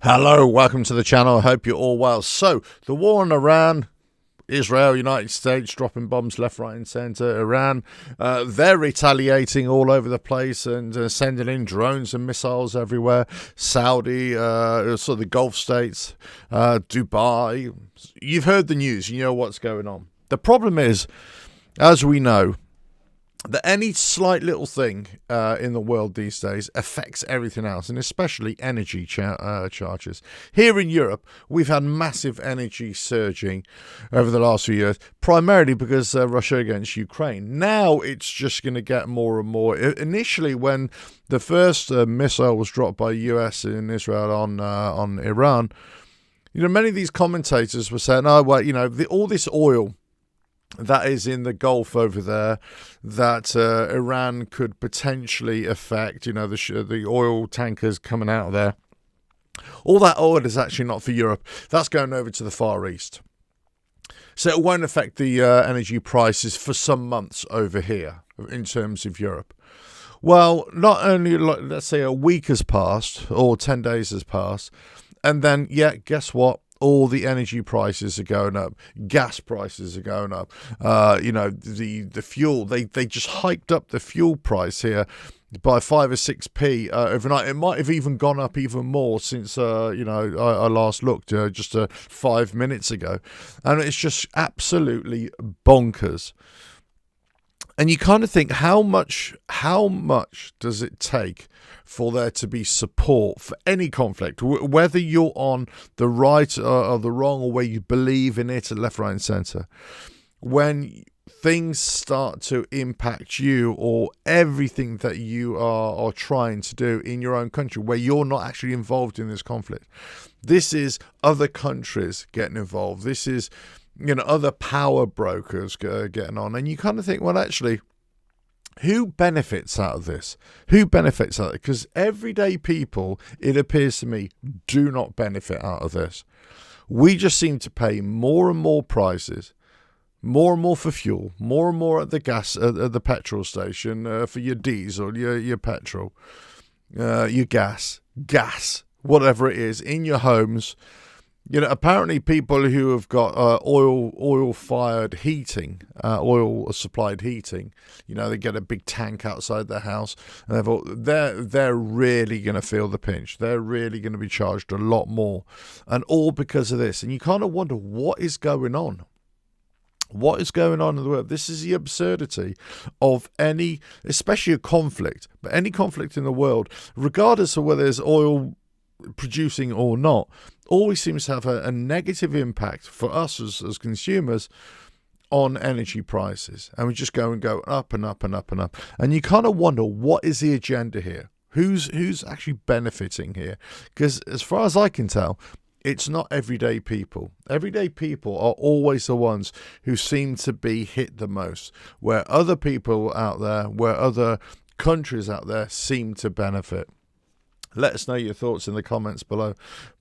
Hello, welcome to the channel. I hope you're all well. So, the war on Iran, Israel, United States dropping bombs left, right, and centre. Iran, they're retaliating all over the place and sending in drones and missiles everywhere. Saudi, so the Gulf states, Dubai. You've heard the news. You know what's going on. The problem is, as we know, that any slight little thing in the world these days affects everything else, and especially energy charges. Here in Europe, we've had massive energy surging over the last few years, primarily because Russia against Ukraine. Now it's just going to get more and more. Initially, when the first missile was dropped by US in Israel on Iran, many of these commentators were saying, "Oh, well, all this oil that is in the Gulf over there, that Iran could potentially affect, the oil tankers coming out of there. All that oil is actually not for Europe. That's going over to the Far East. So it won't affect the energy prices for some months over here in terms of Europe." Well, not only, let's say, a week has passed or 10 days has passed, and then, guess what? All the energy prices are going up. Gas prices are going up. The fuel, they just hiked up the fuel price here by 5 or 6p overnight. It might have even gone up even more since I last looked just 5 minutes ago, and it's just absolutely bonkers. And you kind of think, how much does it take for there to be support for any conflict, whether you're on the right or the wrong, or where you believe in it, left, right, and centre, when things start to impact you or everything that you are trying to do in your own country, where you're not actually involved in this conflict. This is other countries getting involved. This is other power brokers getting on. And you kind of think, well, actually, who benefits out of this? Who benefits out of it? Because everyday people, it appears to me, do not benefit out of this. We just seem to pay more and more prices, more and more for fuel, more and more at the gas, at the petrol station, for your diesel, your petrol, your gas, whatever it is, in your homes. Apparently people who have got oil-fired heating, oil-supplied heating, they get a big tank outside their house, and they're really going to feel the pinch. They're really going to be charged a lot more, and all because of this. And you kind of wonder, what is going on? What is going on in the world? This is the absurdity of any, especially a conflict, but any conflict in the world, regardless of whether there's oil producing or not, always seems to have a negative impact for us as consumers on energy prices. And we just go up and up and up and up. And you kind of wonder, what is the agenda here? Who's actually benefiting here? Because as far as I can tell, it's not everyday people. Everyday people are always the ones who seem to be hit the most, where other people out there, where other countries out there seem to benefit. Let us know your thoughts in the comments below.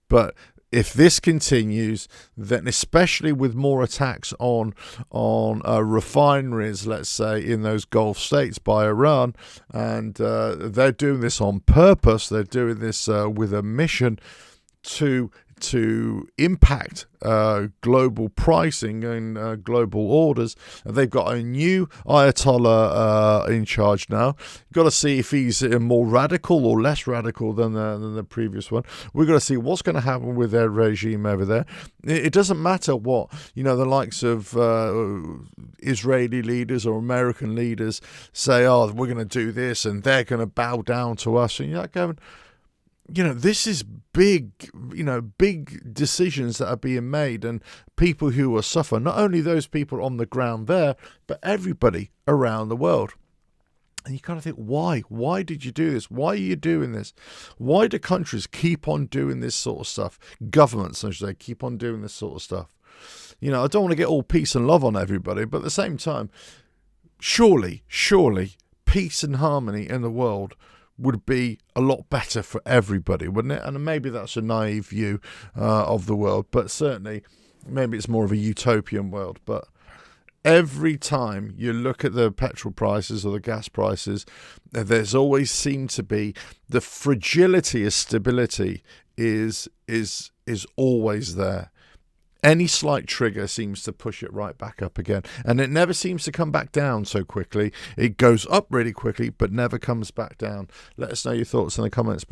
But if this continues, then especially with more attacks on refineries, let's say, in those Gulf states by Iran, and they're doing this on purpose. They're doing this with a mission to impact global pricing and global orders. They've got a new Ayatollah in charge now. You've got to see if he's more radical or less radical than the previous one. We've got to see what's going to happen with their regime over there. It doesn't matter what the likes of Israeli leaders or American leaders say, "Oh, we're going to do this," and they're going to bow down to us. And you're not going, this is big decisions that are being made, and people who will suffer, not only those people on the ground there, but everybody around the world. And you kind of think, why? Why did you do this? Why are you doing this? Why do countries keep on doing this sort of stuff? Governments, I should say, keep on doing this sort of stuff. I don't want to get all peace and love on everybody, but at the same time, surely, peace and harmony in the world would be a lot better for everybody, wouldn't it? And maybe that's a naive view of the world, but certainly maybe it's more of a utopian world. But every time you look at the petrol prices or the gas prices, there's always seemed to be the fragility of stability is always there. Any slight trigger seems to push it right back up again. And it never seems to come back down so quickly. It goes up really quickly, but never comes back down. Let us know your thoughts in the comments below.